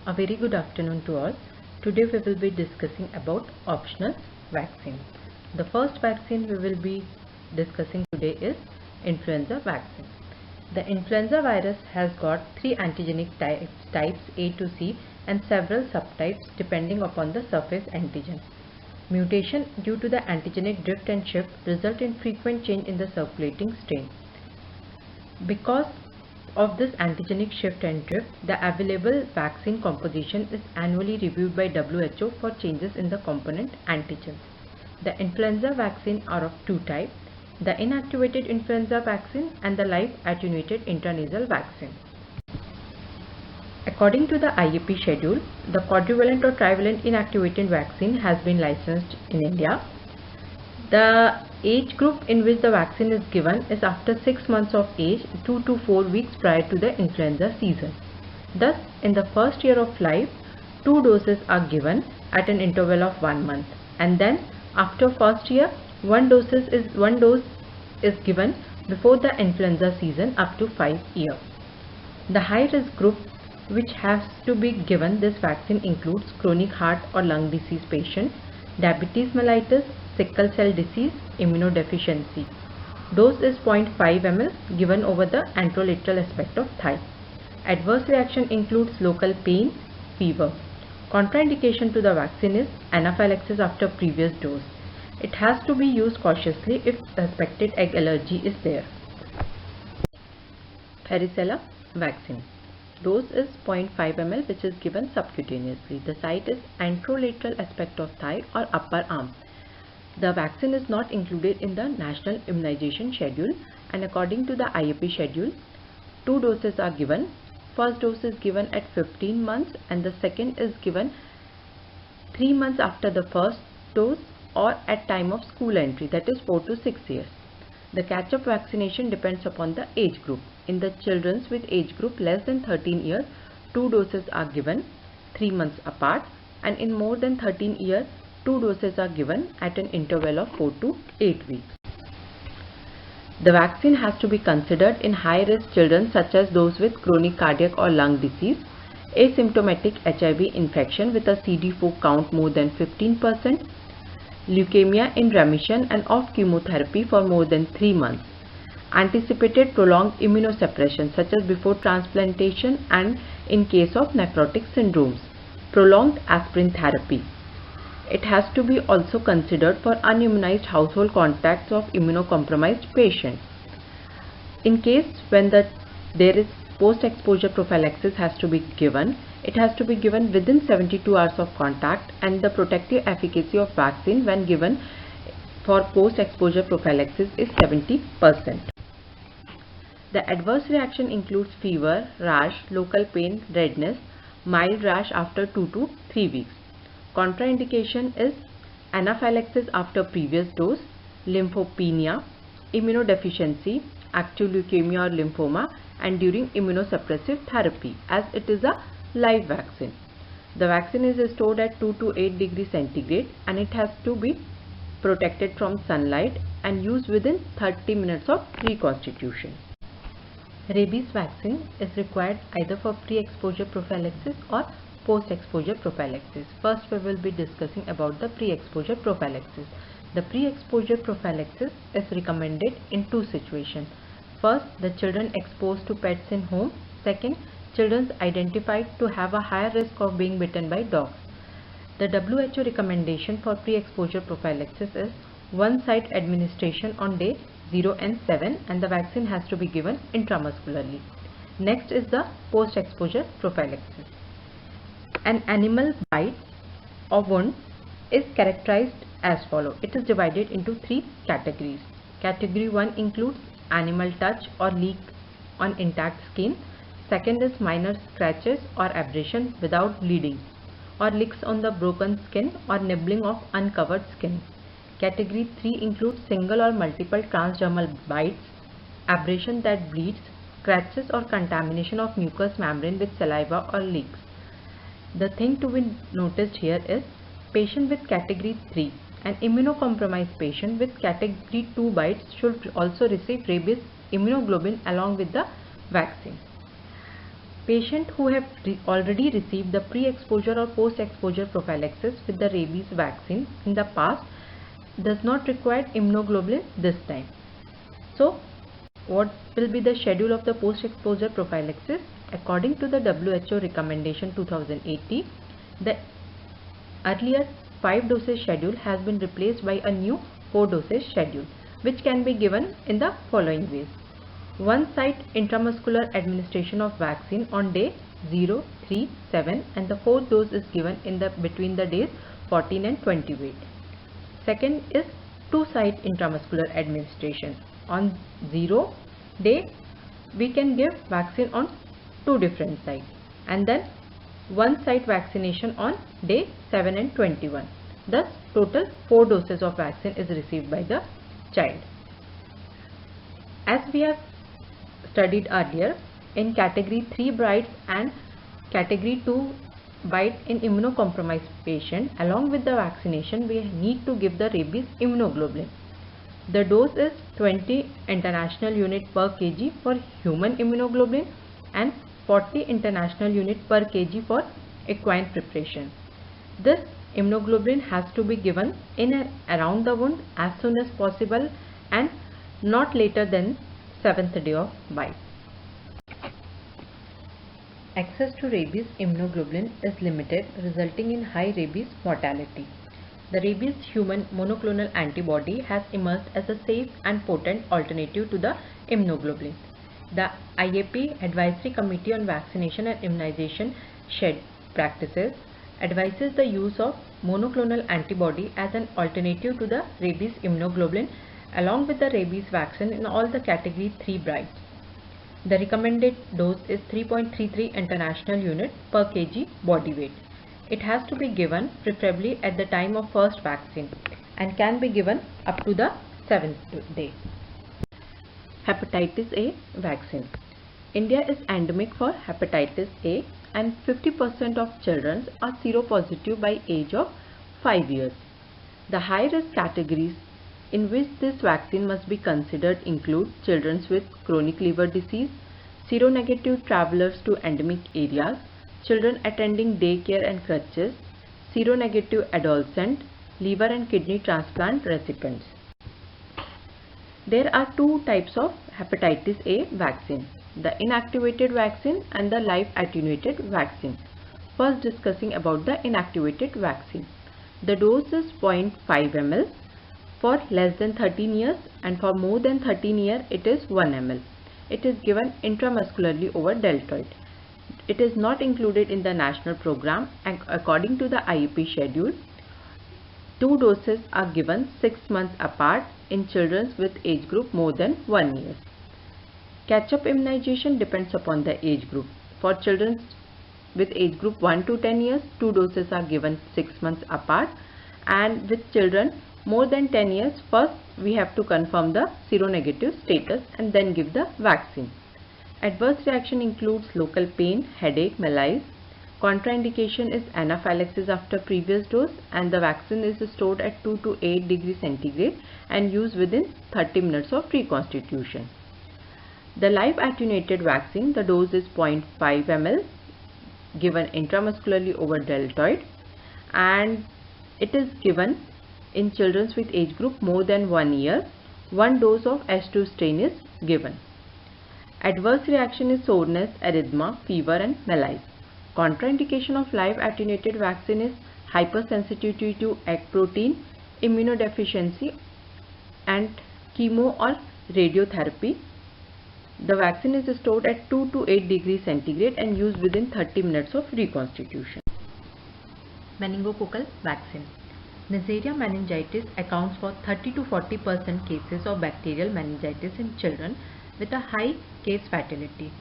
A very good afternoon to all. Today we will be discussing about optional vaccine. The first vaccine we will be discussing today is influenza vaccine. The influenza virus has got three antigenic types A to C and several subtypes depending upon the surface antigen. Mutation due to the antigenic drift and shift result in frequent change in the circulating strain. Because of this antigenic shift and drift, the available vaccine composition is annually reviewed by WHO for changes in the component antigens. The influenza vaccine are of two types, the inactivated influenza vaccine and the live attenuated intranasal vaccine. According to the IAP schedule, the quadrivalent or trivalent inactivated vaccine has been licensed in India. The age group in which the vaccine is given is after 6 months of age, 2 to 4 weeks prior to the influenza season. Thus, in the first year of life, 2 doses are given at an interval of 1 month, and then after first year, one dose is given before the influenza season up to 5 years. The high risk group which has to be given this vaccine includes chronic heart or lung disease patient, diabetes mellitus, sickle cell disease, immunodeficiency. Dose is 0.5 ml given over the anterolateral aspect of thigh. Adverse reaction includes local pain, fever. Contraindication to the vaccine is anaphylaxis after previous dose. It has to be used cautiously if suspected egg allergy is there. Varicella vaccine. Dose is 0.5 ml which is given subcutaneously. The site is anterolateral aspect of thigh or upper arm. The vaccine is not included in the National Immunization Schedule, and according to the IAP schedule, 2 doses are given. First dose is given at 15 months and the second is given 3 months after the first dose or at time of school entry, that is 4 to 6 years. The catch-up vaccination depends upon the age group. In the children with age group less than 13 years, 2 doses are given 3 months apart, and in more than 13 years, 2 doses are given at an interval of 4 to 8 weeks. The vaccine has to be considered in high-risk children such as those with chronic cardiac or lung disease, asymptomatic HIV infection with a CD4 count more than 15%, leukemia in remission and off chemotherapy for more than 3 months, anticipated prolonged immunosuppression such as before transplantation and in case of nephrotic syndromes, prolonged aspirin therapy. It has to be also considered for unimmunized household contacts of immunocompromised patients. In case when there is post-exposure prophylaxis has to be given, it has to be given within 72 hours of contact, and the protective efficacy of vaccine when given for post-exposure prophylaxis is 70%. The adverse reaction includes fever, rash, local pain, redness, mild rash after 2 to 3 weeks. Contraindication is anaphylaxis after previous dose, lymphopenia, immunodeficiency, active leukemia or lymphoma, and during immunosuppressive therapy, as it is a live vaccine. The vaccine is stored at 2 to 8 degrees centigrade and it has to be protected from sunlight and used within 30 minutes of reconstitution. Rabies vaccine is required either for pre-exposure prophylaxis or post-exposure prophylaxis. First, we will be discussing about the pre-exposure prophylaxis. The pre-exposure prophylaxis is recommended in 2 situations. First, the children exposed to pets in home. Second, children identified to have a higher risk of being bitten by dogs. The WHO recommendation for pre-exposure prophylaxis is one site administration on day 0 and 7, and the vaccine has to be given intramuscularly. Next is the post-exposure prophylaxis. An animal bite or wound is characterized as follows. It is divided into 3 categories. Category 1 includes animal touch or leak on intact skin. Second is minor scratches or abrasion without bleeding, or licks on the broken skin or nibbling of uncovered skin. Category 3 includes single or multiple transdermal bites, abrasion that bleeds, scratches or contamination of mucous membrane with saliva or leaks. The thing to be noticed here is patient with category 3 and immunocompromised patient with category 2 bites should also receive rabies immunoglobulin along with the vaccine. Patient who have already received the pre-exposure or post-exposure prophylaxis with the rabies vaccine in the past does not require immunoglobulin this time. So, what will be the schedule of the post-exposure prophylaxis? According to the WHO recommendation 2080, the earlier 5 dosage schedule has been replaced by a new 4 dosage schedule, which can be given in the following ways. One site intramuscular administration of vaccine on day 0, 3, 7 and the 4th dose is given in between the days 14 and 28. Second is 2 site intramuscular administration. On 0 day we can give vaccine on 2 different sites, and then 1 site vaccination on day 7 and 21. Thus total 4 doses of vaccine is received by the child. As we have studied earlier, in category 3 brides and category 2 bite in immunocompromised patient, along with the vaccination we need to give the rabies immunoglobulin. The dose is 20 international unit per kg for human immunoglobulin and 40 international unit per kg for equine preparation. This immunoglobulin has to be given in and around the wound as soon as possible and not later than 7th day of bite. Access to rabies immunoglobulin is limited, resulting in high rabies mortality. The rabies human monoclonal antibody has emerged as a safe and potent alternative to the immunoglobulin. The IAP Advisory Committee on Vaccination and Immunization Practices advises the use of monoclonal antibody as an alternative to the rabies immunoglobulin along with the rabies vaccine in all the category 3 brides. The recommended dose is 3.33 international unit per kg body weight. It has to be given preferably at the time of first vaccine and can be given up to the 7th day. Hepatitis A vaccine. India is endemic for hepatitis A and 50% of children are seropositive by age of 5 years. The high risk categories in which this vaccine must be considered include children with chronic liver disease, seronegative travelers to endemic areas, children attending daycare and crutches, seronegative adolescent, liver and kidney transplant recipients. There are 2 types of hepatitis A vaccine, the inactivated vaccine and the live attenuated vaccine. First discussing about the inactivated vaccine. The dose is 0.5 ml. For less than 13 years and for more than 13 years it is 1 ml. It is given intramuscularly over deltoid. It is not included in the national program and according to the IEP schedule, 2 doses are given 6 months apart in children with age group more than 1 year. Catch-up immunization depends upon the age group. For children with age group 1 to 10 years, 2 doses are given 6 months apart, and with children more than 10 years, first we have to confirm the seronegative status and then give the vaccine. Adverse reaction includes local pain, headache, malaise. Contraindication is anaphylaxis after previous dose, and the vaccine is stored at 2 to 8 degrees centigrade and used within 30 minutes of reconstitution. The live attenuated vaccine, the dose is 0.5 ml given intramuscularly over deltoid, and it is given in children with age group more than 1 year. 1 dose of H2 strain is given. Adverse reaction is soreness, erythema, fever and malaise. Contraindication of live attenuated vaccine is hypersensitivity to egg protein, immunodeficiency and chemo or radiotherapy. The vaccine is stored at 2 to 8 degrees centigrade and used within 30 minutes of reconstitution. Meningococcal vaccine. Neisseria meningitis accounts for 30 to 40% cases of bacterial meningitis in children with a high case fatality.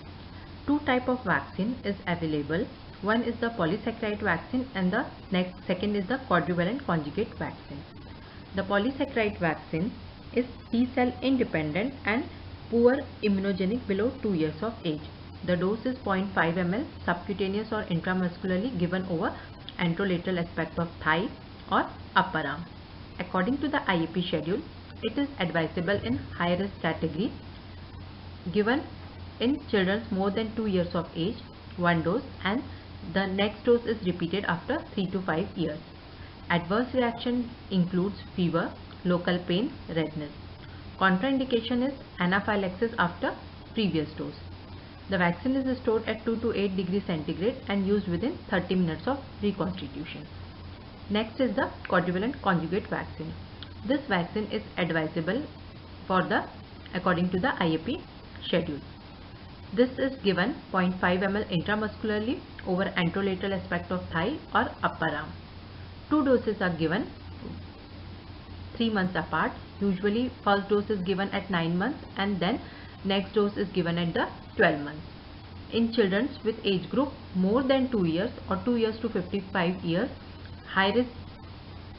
2 types of vaccine is available. One is the polysaccharide vaccine and the second is the quadrivalent conjugate vaccine. The polysaccharide vaccine is T-cell independent and poor immunogenic below 2 years of age. The dose is 0.5 ml subcutaneous or intramuscularly given over anterolateral aspect of thigh or upper arm. According to the IEP schedule, it is advisable in high risk category given in children more than 2 years of age one dose, and the next dose is repeated after 3 to 5 years. Adverse reaction includes fever, local pain, redness. Contraindication is anaphylaxis after previous dose. The vaccine is stored at 2 to 8 degrees centigrade and used within 30 minutes of reconstitution. Next is the quadrivalent conjugate vaccine. This vaccine is advisable according to the IAP schedule. This is given 0.5 ml intramuscularly over anterolateral aspect of thigh or upper arm. 2 doses are given 3 months apart. Usually first dose is given at 9 months and then next dose is given at the 12 months. In children with age group more than 2 years or 2 years to 55 years, high risk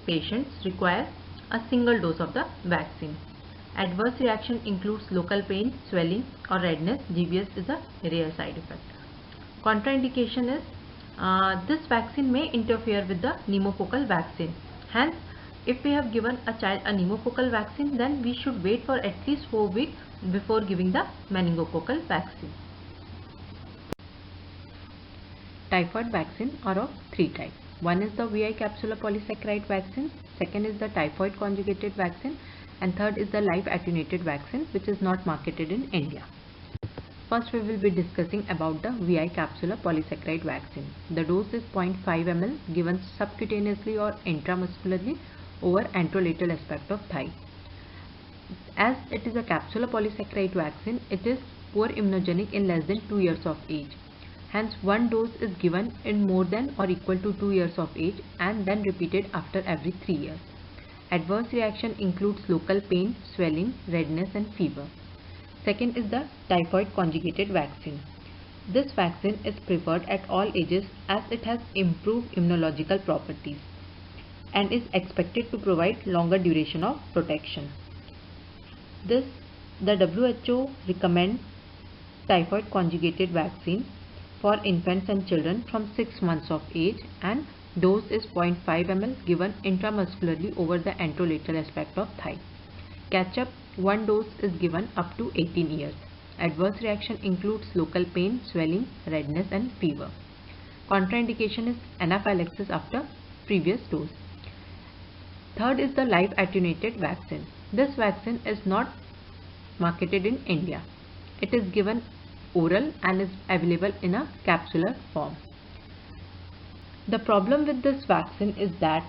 patients require a single dose of the vaccine. Adverse reaction includes local pain, swelling or redness. GBS is a rare side effect. Contraindication is this vaccine may interfere with the pneumococcal vaccine. Hence, if we have given a child a pneumococcal vaccine, then we should wait for at least 4 weeks before giving the meningococcal vaccine. Typhoid vaccine are of 3 types. One is the VI capsular polysaccharide vaccine, second is the typhoid conjugated vaccine, and third is the live attenuated vaccine, which is not marketed in India. First we will be discussing about the VI capsular polysaccharide vaccine. The dose is 0.5 ml given subcutaneously or intramuscularly over anterolateral aspect of thigh. As it is a capsular polysaccharide vaccine, it is poor immunogenic in less than 2 years of age. Hence, one dose is given in more than or equal to 2 years of age and then repeated after every 3 years. Adverse reaction includes local pain, swelling, redness and fever. Second is the typhoid conjugated vaccine. This vaccine is preferred at all ages as it has improved immunological properties and is expected to provide longer duration of protection. The WHO recommends typhoid conjugated vaccine for infants and children from 6 months of age, and dose is 0.5 ml given intramuscularly over the anterolateral aspect of thigh. Catch-up, one dose is given up to 18 years. Adverse reaction includes local pain, swelling, redness and fever. Contraindication is anaphylaxis after previous dose. Third is the live attenuated vaccine. This vaccine is not marketed in India. It is given oral and is available in a capsular form. The problem with this vaccine is that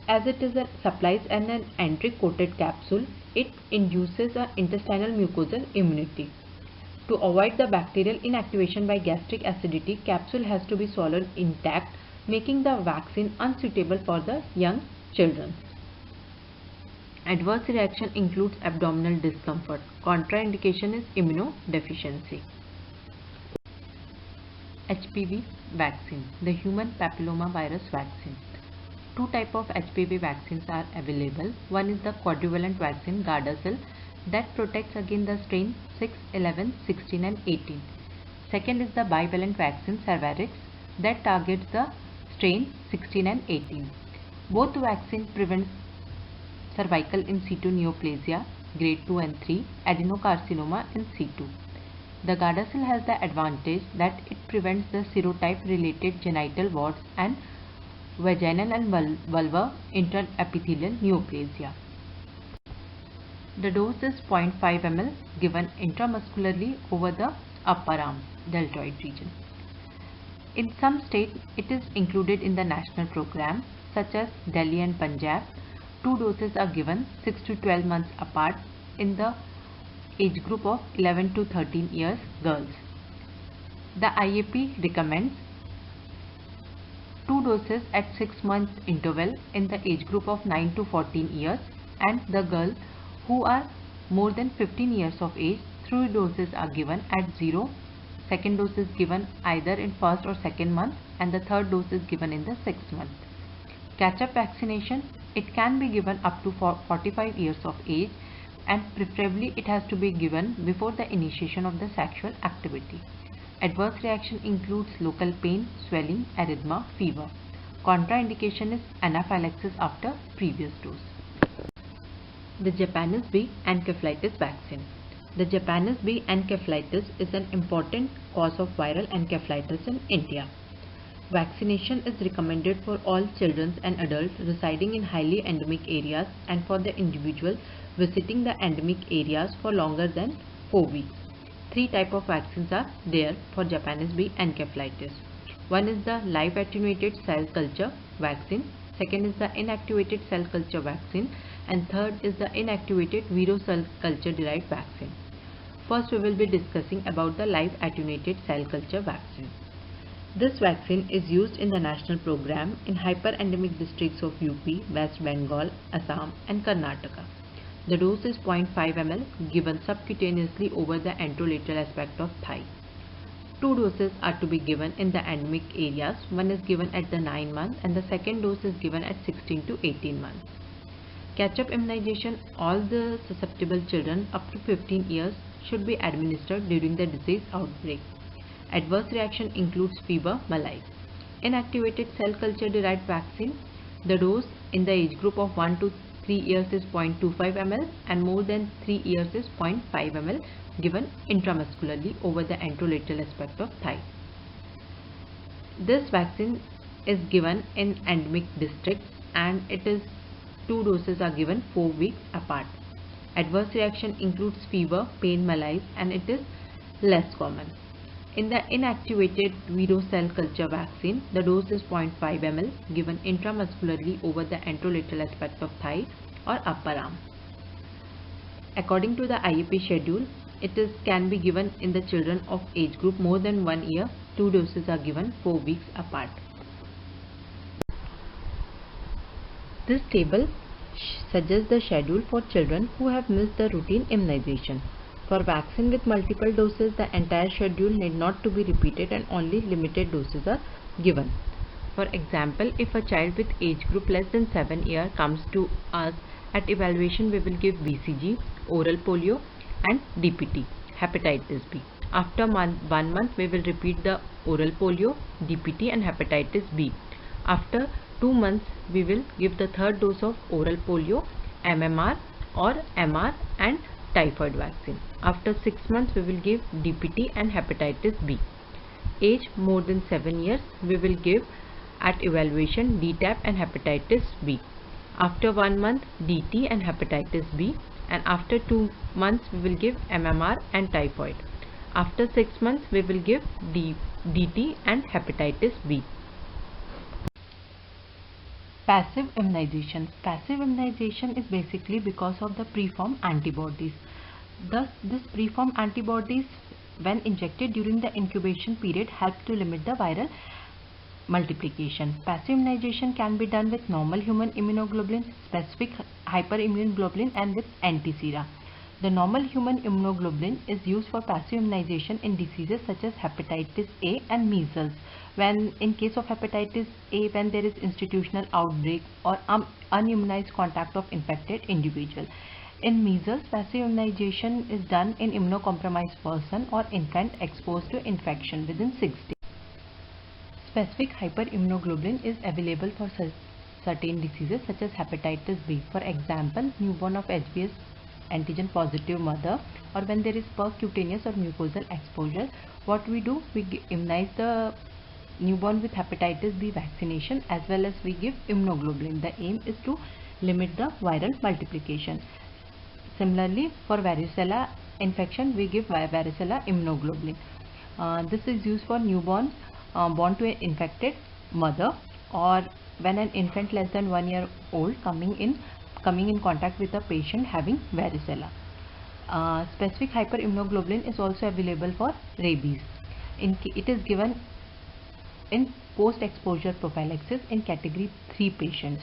as it is supplies an entry coated capsule, it induces an intestinal mucosal immunity. To avoid the bacterial inactivation by gastric acidity, capsule has to be swallowed intact, making the vaccine unsuitable for the young children. Adverse reaction includes abdominal discomfort. Contraindication is immunodeficiency. HPV vaccine, the human papilloma virus vaccine. 2 types of HPV vaccines are available. One is the quadrivalent vaccine Gardasil that protects against the strain 6, 11, 16 and 18. Second is the bivalent vaccine Cervarix that targets the strain 16 and 18. Both vaccines prevent cervical in situ neoplasia grade 2 and 3, adenocarcinoma in situ. The Gardasil has the advantage that it prevents the serotype related genital warts and vaginal and vulvar interepithelial neoplasia. The dose is 0.5 ml given intramuscularly over the upper arm deltoid region. In some states, it is included in the national program such as Delhi and Punjab. 2 doses are given 6 to 12 months apart in the age group of 11 to 13 years girls. The IAP recommends 2 doses at 6 month interval in the age group of 9 to 14 years, and the girls who are more than 15 years of age, 3 doses are given at 0. Second dose is given either in first or second month and the third dose is given in the 6th month. Catch-up vaccination, it can be given up to 45 years of age and preferably it has to be given before the initiation of the sexual activity. Adverse reaction includes local pain, swelling, erythema, fever. Contraindication is anaphylaxis after previous dose. The Japanese B encephalitis vaccine. The Japanese bee encephalitis is an important cause of viral encephalitis in India. Vaccination is recommended for all children and adults residing in highly endemic areas and for the individual visiting the endemic areas for longer than 4 weeks. Three types of vaccines are there for Japanese bee encephalitis. One is the live attenuated cell culture vaccine, second is the inactivated cell culture vaccine, and third is the inactivated viro cell culture derived vaccine. First we will be discussing about the live attenuated cell culture vaccine. This vaccine is used in the national program in hyperendemic districts of UP, West Bengal, Assam and Karnataka. The dose is 0.5 ml given subcutaneously over the anterolateral aspect of thigh. Two doses are to be given in the endemic areas. One is given at the 9 months and the second dose is given at 16 to 18 months. Catch-up immunization, all the susceptible children up to 15 years should be administered during the disease outbreak. Adverse reaction includes fever, malaise. Inactivated cell culture derived vaccine, the dose in the age group of 1 to 3 years is 0.25 ml and more than 3 years is 0.5 ml given intramuscularly over the anterolateral aspect of thigh. This vaccine is given in endemic districts and it is 2 doses are given 4 weeks apart. Adverse reaction includes fever, pain, malaise and it is less common. In the inactivated viro cell culture vaccine, the dose is 0.5 ml given intramuscularly over the anterolateral aspect of thigh or upper arm. According to the IEP schedule, it can be given in the children of age group more than 1 year. 2 doses are given 4 weeks apart. This table suggests the schedule for children who have missed the routine immunization. For vaccine with multiple doses, the entire schedule need not to be repeated and only limited doses are given. For example, if a child with age group less than 7 years comes to us, at evaluation we will give BCG, oral polio and DPT, hepatitis B. After 1 month we will repeat the oral polio, DPT and hepatitis B. After 2 months we will give the third dose of oral polio, MMR or MR and typhoid vaccine. After 6 months we will give DPT and hepatitis B. Age more than 7 years we will give at evaluation DTaP and hepatitis B. After 1 month DT and hepatitis B, and after 2 months we will give MMR and typhoid. After 6 months we will give DT and hepatitis B. Passive immunization. Passive immunization is basically because of the preformed antibodies. Thus, this preformed antibodies when injected during the incubation period help to limit the viral multiplication. Passive immunization can be done with normal human immunoglobulin, specific hyperimmune globulin and with antisera. The normal human immunoglobulin is used for passive immunization in diseases such as hepatitis A and measles. When in case of hepatitis A, when there is institutional outbreak or unimmunized contact of infected individual. In measles, passive immunization is done in immunocompromised person or infant exposed to infection within 6 days. Specific hyperimmunoglobulin is available for certain diseases such as hepatitis B. For example, newborn of HBs antigen positive mother, or when there is percutaneous or mucosal exposure. What we do, we immunize the newborn with hepatitis B vaccination as well as we give immunoglobulin. The aim is to limit the viral multiplication. Similarly, for varicella infection, we give varicella immunoglobulin. This is used for newborn born to an infected mother, or when an infant less than 1 year old coming in contact with a patient having varicella. Specific hyperimmunoglobulin is also available for rabies. It is given in post-exposure prophylaxis in category 3 patients,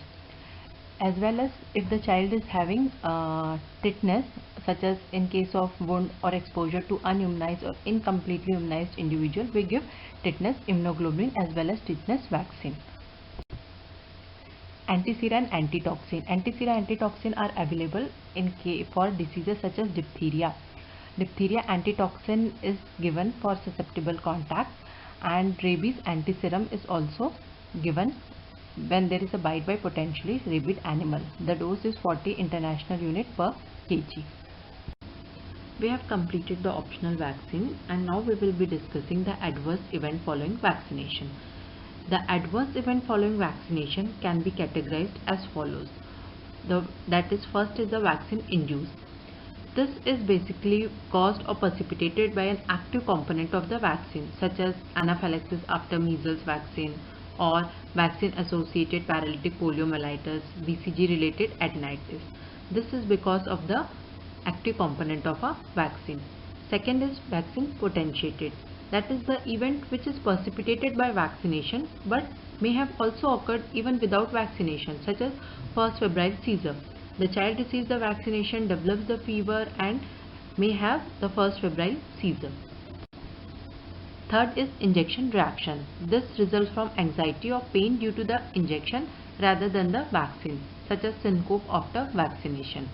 as well as if the child is having tetanus, such as in case of wound or exposure to unimmunized or incompletely immunized individual, we give tetanus immunoglobulin as well as tetanus vaccine. Antisera and antitoxin. Antisera and antitoxin are available for diseases such as diphtheria. Diphtheria antitoxin is given for susceptible contact, and rabies antiserum is also given when there is a bite by potentially rabid animal. The dose is 40 international unit per kg. We have completed the optional vaccine, and now we will be discussing the adverse event following vaccination. The adverse event following vaccination can be categorized as follows. That is, first is the vaccine induced. This is basically caused or precipitated by an active component of the vaccine, such as anaphylaxis after measles vaccine or vaccine associated paralytic poliomyelitis, BCG related adenitis. This is because of the active component of a vaccine. Second is vaccine potentiated. That is the event which is precipitated by vaccination but may have also occurred even without vaccination, such as first febrile seizure. The child receives the vaccination, develops the fever and may have the first febrile seizure. Third is injection reaction. This results from anxiety or pain due to the injection rather than the vaccine, such as syncope after vaccination.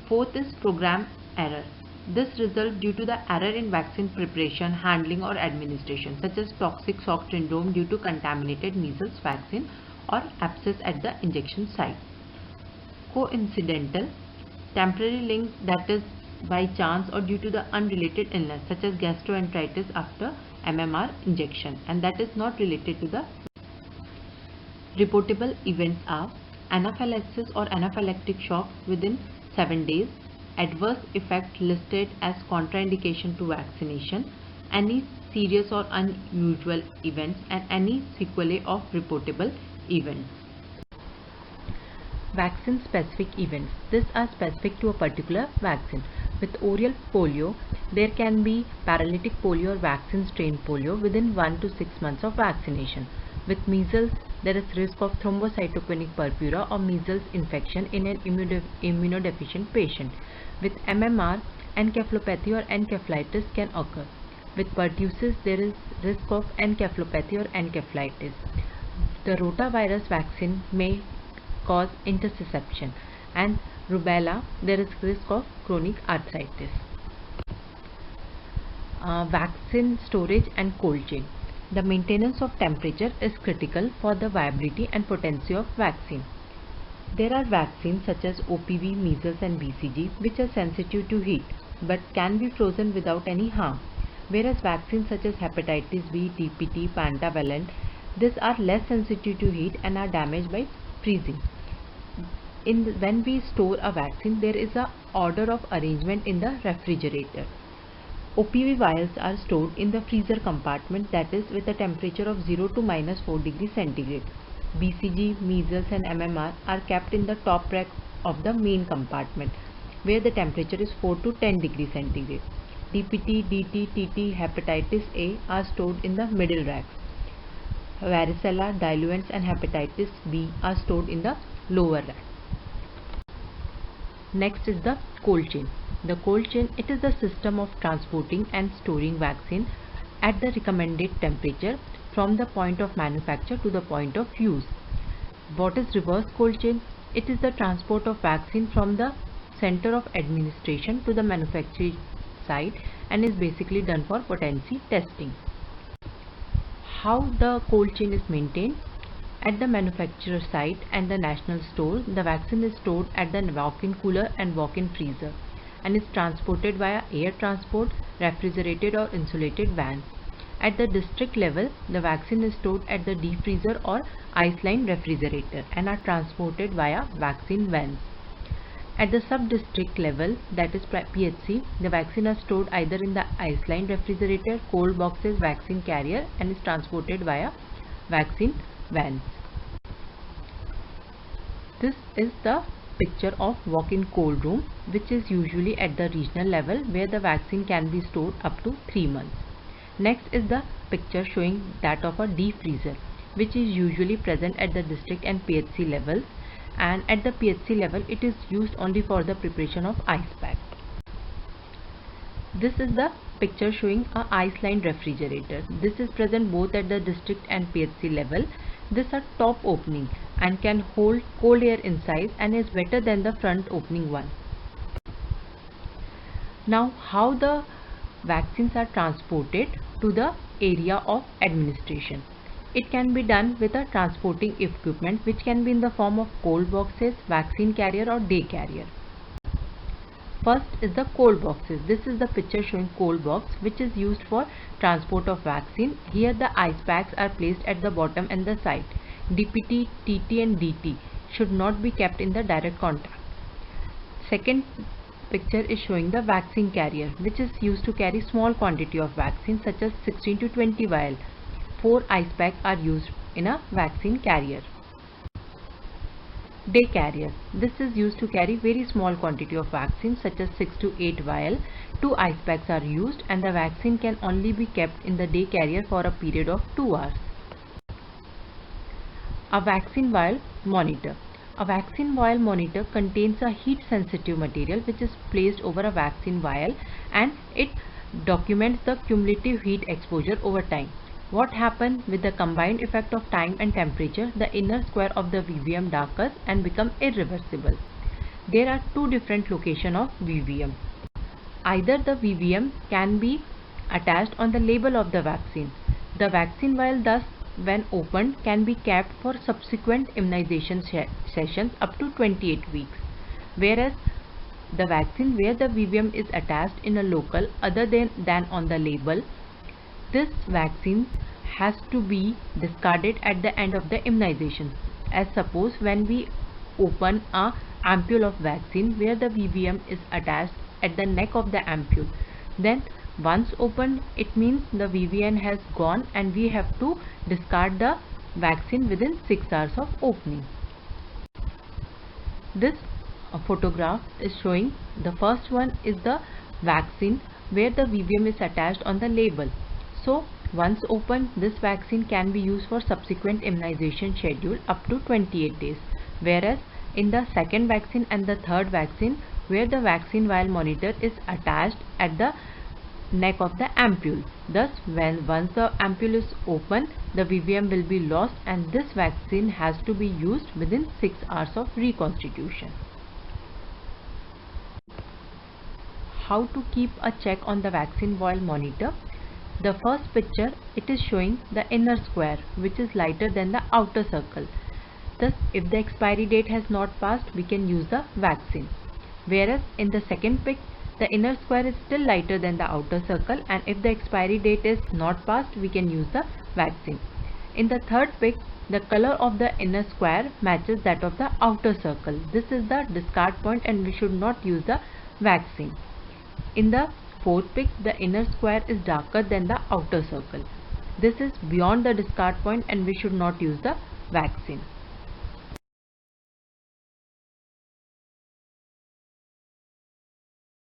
Fourth is program error. This results due to the error in vaccine preparation, handling or administration, such as toxic shock syndrome due to contaminated measles vaccine or abscess at the injection site. Coincidental, temporary link, that is by chance or due to the unrelated illness, such as gastroenteritis after MMR injection, and that is not related to the reportable events are anaphylaxis or anaphylactic shock within 7 days, adverse effect listed as contraindication to vaccination, any serious or unusual events, and any sequelae of reportable events. Vaccine specific events. These are specific to a particular vaccine. With oral polio, there can be paralytic polio or vaccine strain polio within 1 to 6 months of vaccination. With measles, there is risk of thrombocytopenic purpura or measles infection in an immunodeficient patient. With MMR, encephalopathy or encephalitis can occur. With pertussis, there is risk of encephalopathy or encephalitis. The rotavirus vaccine may cause intussusception, and rubella, there is risk of chronic arthritis. Vaccine storage and cold chain. The maintenance of temperature is critical for the viability and potency of vaccine. There are vaccines such as OPV, measles and BCG which are sensitive to heat but can be frozen without any harm, whereas vaccines such as hepatitis B, DPT, pentavalent, these are less sensitive to heat and are damaged by freezing. When we store a vaccine, there is a order of arrangement in the refrigerator. OPV vials are stored in the freezer compartment, that is with a temperature of 0 to -4 degrees centigrade. BCG, measles and MMR are kept in the top rack of the main compartment where the temperature is 4 to 10 degrees centigrade. DPT, DT, TT, hepatitis A are stored in the middle racks. Varicella, diluents and hepatitis B are stored in the lower rack. Next is the cold chain. The cold chain, it is the system of transporting and storing vaccine at the recommended temperature from the point of manufacture to the point of use. What is reverse cold chain? It is the transport of vaccine from the center of administration to the manufacturing site and is basically done for potency testing. How the cold chain is maintained? At the manufacturer site and the national store, the vaccine is stored at the walk-in cooler and walk-in freezer and is transported via air transport, refrigerated or insulated vans. At the district level, the vaccine is stored at the deep freezer or ice-line refrigerator and are transported via vaccine vans. At the sub-district level, that is PHC, the vaccine is stored either in the ice-line refrigerator, cold boxes, vaccine carrier and is transported via vaccine vans. This is the picture of walk-in cold room, which is usually at the regional level where the vaccine can be stored up to 3 months. Next is the picture showing that of a deep freezer, which is usually present at the district and PHC level, and at the PHC level it is used only for the preparation of ice pack. This is the picture showing a ice-line refrigerator. This is present both at the district and PHC level. This is a top opening and can hold cold air inside and is better than the front opening one. Now, how the vaccines are transported to the area of administration? It can be done with a transporting equipment which can be in the form of cold boxes, vaccine carrier or day carrier. First is the cold boxes. This is the picture showing cold box which is used for transport of vaccine. Here the ice packs are placed at the bottom and the side. DPT, TT and DT should not be kept in the direct contact. Second picture is showing the vaccine carrier which is used to carry small quantity of vaccine such as 16 to 20 vial. 4 ice packs are used in a vaccine carrier. Day carrier. This is used to carry very small quantity of vaccine such as 6 to 8 vial. 2 ice packs are used and the vaccine can only be kept in the day carrier for a period of 2 hours. A vaccine vial monitor. A vaccine vial monitor contains a heat sensitive material which is placed over a vaccine vial and it documents the cumulative heat exposure over time. What happens with the combined effect of time and temperature? The inner square of the VVM darkens and become irreversible. There are 2 different locations of VVM. Either the VVM can be attached on the label of the vaccine. The vaccine vial thus when opened can be kept for subsequent immunization sessions up to 28 weeks. Whereas the vaccine where the VVM is attached in a local other than on the label, this vaccine has to be discarded at the end of the immunization. As suppose when we open a ampule of vaccine where the VVM is attached at the neck of the ampule, then once opened it means the VVM has gone and we have to discard the vaccine within 6 hours of opening. This photograph is showing the first one is the vaccine where the VVM is attached on the label. So once opened, this vaccine can be used for subsequent immunization schedule up to 28 days. Whereas in the second vaccine and the third vaccine where the vaccine vial monitor is attached at the neck of the ampule. Thus once the ampule is open, the VVM will be lost and this vaccine has to be used within 6 hours of reconstitution. How to keep a check on the vaccine vial monitor? The first picture, it is showing the inner square which is lighter than the outer circle. Thus if the expiry date has not passed, we can use the vaccine. Whereas in the second pic, the inner square is still lighter than the outer circle and if the expiry date is not passed, we can use the vaccine. In the third pic, the color of the inner square matches that of the outer circle. This is the discard point and we should not use the vaccine. In the fourth pic, the inner square is darker than the outer circle. This is beyond the discard point and we should not use the vaccine.